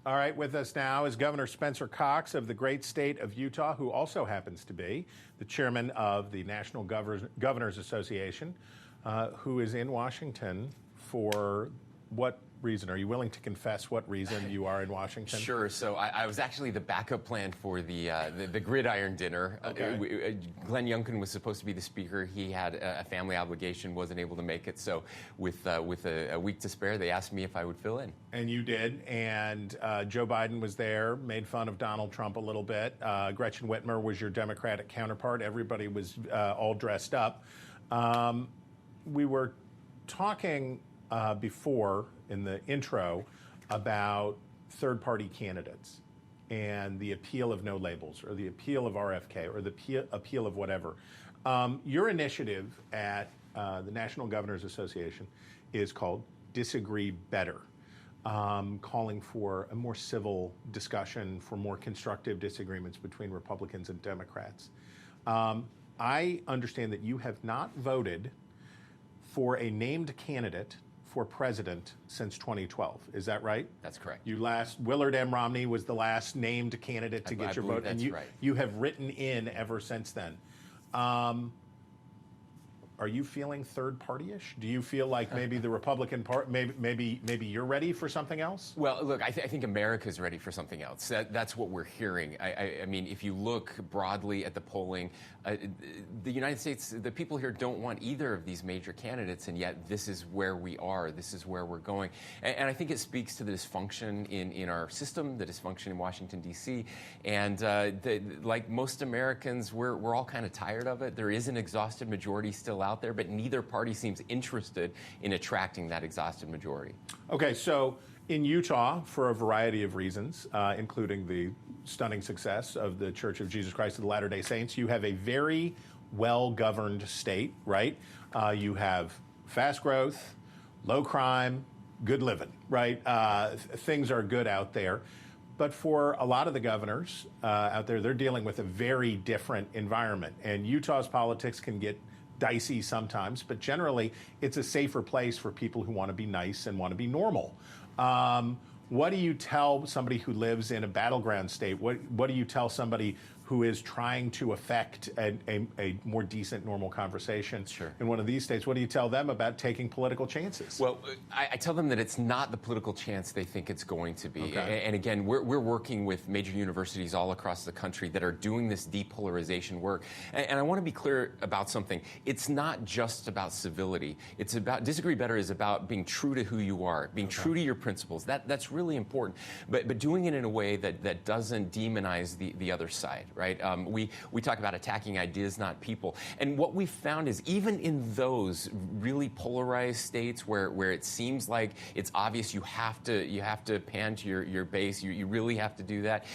All right, with us now is Governor Spencer Cox of the great state of Utah, who also happens to be the chairman of the National Governors Association, who is in Washington for what reason? Are you willing to confess what reason you are in Washington? Sure. So I was actually the backup plan for the gridiron dinner. Okay. Glenn Youngkin was supposed to be the speaker. He had a family obligation, wasn't able to make it. So with a week to spare, they asked me if I would fill in. And you did. And Joe Biden was there, made fun of Donald Trump a little bit. Gretchen Whitmer was your Democratic counterpart. Everybody was all dressed up. We were talking before in the intro about third-party candidates and the appeal of no labels or the appeal of RFK or the appeal of whatever. Your initiative at the National Governors Association is called Disagree Better, calling for a more civil discussion, for more constructive disagreements between Republicans and Democrats. I understand that you have not voted for a named candidate for president since 2012. Is that right? That's correct. Willard M. Romney was the last named candidate to get your vote, and you have written in ever since then. Are you feeling third-party-ish? Do you feel like maybe the Republican part, maybe you're ready for something else? Well, look, I think America's ready for something else. That's what we're hearing. I mean, if you look broadly at the polling, the United States, the people here don't want either of these major candidates, and yet this is where we are. This is where we're going. And I think it speaks to the dysfunction in our system, the dysfunction in Washington, D.C. And like most Americans, we're all kind of tired of it. There is an exhausted majority still out there, but neither party seems interested in attracting that exhausted majority. Okay, so in Utah, for a variety of reasons, including the stunning success of the Church of Jesus Christ of the Latter-day Saints, you have a very well-governed state, right? You have fast growth, low crime, good living, right? Things are good out there. But for a lot of the governors out there, they're dealing with a very different environment. And Utah's politics can get dicey sometimes, but generally it's a safer place for people who want to be nice and want to be normal. What do you tell somebody who lives in a battleground state? What do you tell somebody who is trying to affect a more decent, normal conversation in one of these states? What do you tell them about taking political chances? Well, I tell them that it's not the political chance they think it's going to be. Okay. And again, we're working with major universities all across the country that are doing this depolarization work. And I want to be clear about something. It's not just about civility. It's about, Disagree Better is about being true to who you are, being true to your principles. That's really important. But doing it in a way that doesn't demonize the other side. Right? We talk about attacking ideas, not people. And what we've found is even in those really polarized states where it seems like it's obvious you have to pan to your base, you really have to do that.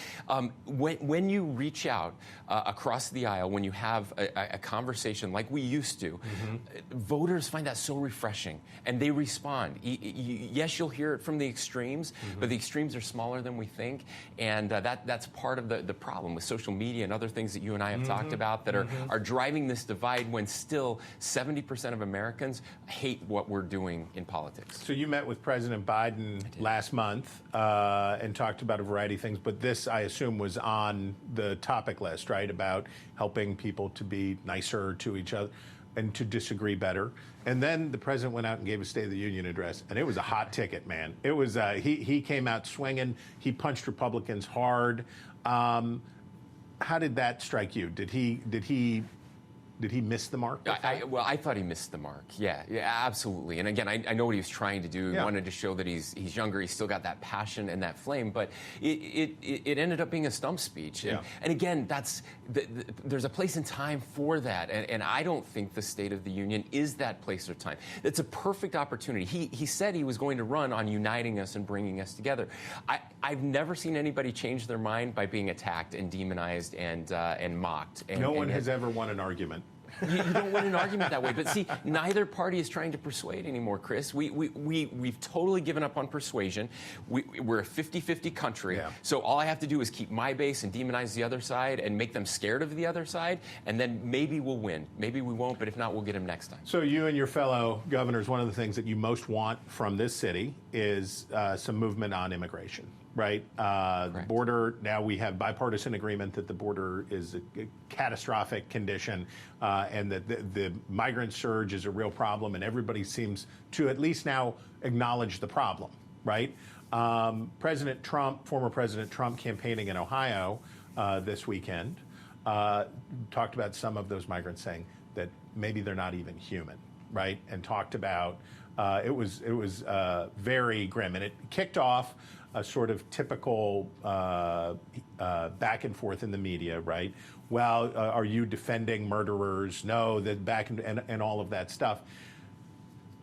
When you reach out across the aisle, when you have a conversation like we used to, voters find that so refreshing, and they respond. Yes, you'll hear it from the extremes, but the extremes are smaller than we think, and that's part of the problem with social media and other things that you and I have talked about that are driving this divide when still 70% of Americans hate what we're doing in politics. So you met with President Biden last month and talked about a variety of things, but this, I assume, was on the topic list, right, about helping people to be nicer to each other and to disagree better. And then the president went out and gave a State of the Union address, and it was a hot ticket, man. It was he came out swinging. He punched Republicans hard. How did that strike you? Did he miss the mark? Well, I thought he missed the mark. Yeah, absolutely. And again, I know what he was trying to do. He wanted to show that he's younger. He's still got that passion and that flame. But it ended up being a stump speech. And again, there's a place and time for that. And I don't think the State of the Union is that place or time. It's a perfect opportunity. He said he was going to run on uniting us and bringing us together. I've never seen anybody change their mind by being attacked and demonized and mocked. No one has ever won an argument. You don't win an argument that way. But see, neither party is trying to persuade anymore, Chris. We've totally given up on persuasion. We're a 50-50 country. Yeah. So all I have to do is keep my base and demonize the other side and make them scared of the other side, and then maybe we'll win. Maybe we won't, but if not, we'll get them next time. So you and your fellow governors, one of the things that you most want from this city is some movement on immigration. right? The border, now we have bipartisan agreement that the border is a catastrophic condition and that the migrant surge is a real problem, and everybody seems to at least now acknowledge the problem, right? President Trump, former President Trump, campaigning in Ohio this weekend, talked about some of those migrants saying that maybe they're not even human, right? And talked about, it was very grim, and it kicked off a sort of typical back and forth in the media, right? Well, are you defending murderers? No, the back and all of that stuff.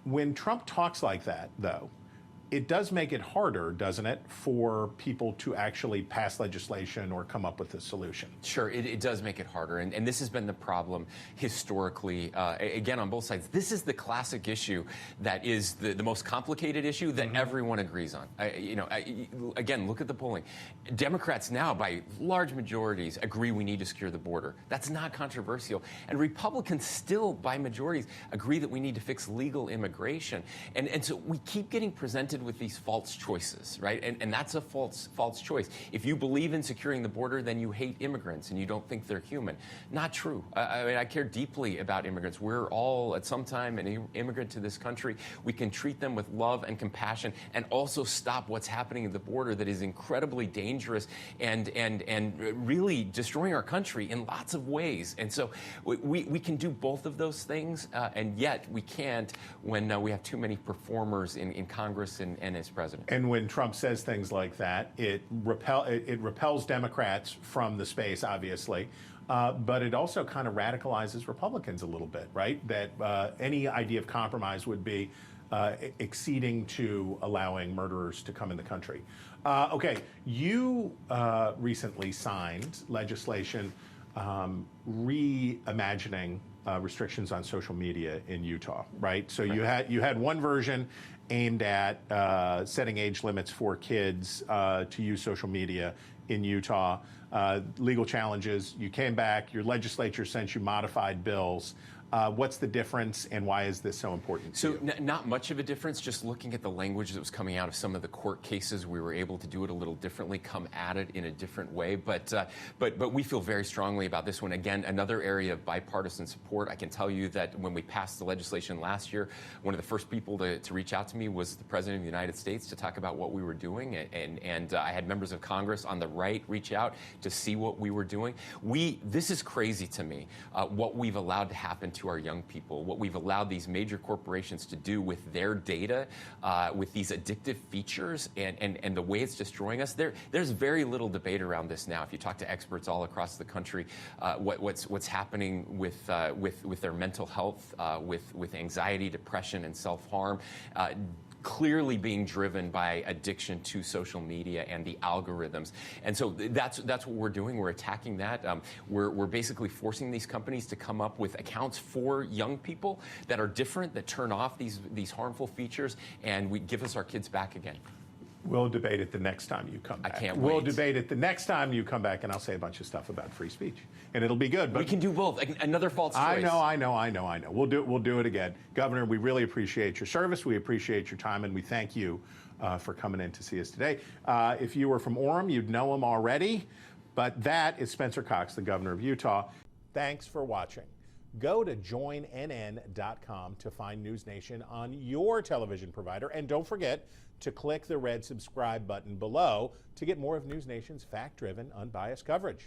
When Trump talks like that, though, it does make it harder, doesn't it, for people to actually pass legislation or come up with a solution? Sure, it does make it harder, and this has been the problem historically, again, on both sides. This is the classic issue that is the most complicated issue that everyone agrees on. Again, look at the polling. Democrats now, by large majorities, agree we need to secure the border. That's not controversial. And Republicans still, by majorities, agree that we need to fix legal immigration. And so we keep getting presented with these false choices, right? And that's a false choice. If you believe in securing the border, then you hate immigrants and you don't think they're human. Not true. I care deeply about immigrants. We're all, at some time, an immigrant to this country. We can treat them with love and compassion and also stop what's happening at the border that is incredibly dangerous and really destroying our country in lots of ways. And so we can do both of those things, and yet we can't when we have too many performers in Congress and as president. And when Trump says things like that, it repels Democrats from the space, obviously, but it also kind of radicalizes Republicans a little bit, right? That any idea of compromise would be exceeding to allowing murderers to come in the country. Okay, you recently signed legislation reimagining restrictions on social media in Utah, right? So you had one version aimed at setting age limits for kids to use social media in Utah. Legal challenges. You came back. Your legislature sent you modified bills. What's the difference, and why is this so important to you? Not much of a difference. Just looking at the language that was coming out of some of the court cases, we were able to do it a little differently, come at it in a different way. But we feel very strongly about this one. Again, another area of bipartisan support. I can tell you that when we passed the legislation last year, one of the first people to reach out to me was the President of the United States to talk about what we were doing. And I had members of Congress on the right reach out to see what we were doing. This is crazy to me, what we've allowed to happen to our young people, what we've allowed these major corporations to do with their data, with these addictive features and the way it's destroying us. There's very little debate around this now. If you talk to experts all across the country, what's happening with their mental health, with anxiety, depression, and self-harm, clearly being driven by addiction to social media and the algorithms. And so that's what we're doing. We're attacking that. We're basically forcing these companies to come up with accounts for young people that are different, that turn off these harmful features, and we give us our kids back again. We'll debate it the next time you come back. I can't We'll wait. debate it the next time you come back, and I'll say a bunch of stuff about free speech, and it'll be good. But we can do both. Another false choice. I know. We'll do it again. Governor, we really appreciate your service. We appreciate your time, and we thank you for coming in to see us today. If you were from Orem, you'd know him already, but that is Spencer Cox, the governor of Utah. Thanks for watching. Go to joinnn.com to find NewsNation on your television provider, and don't forget to click the red subscribe button below to get more of NewsNation's fact-driven, unbiased coverage.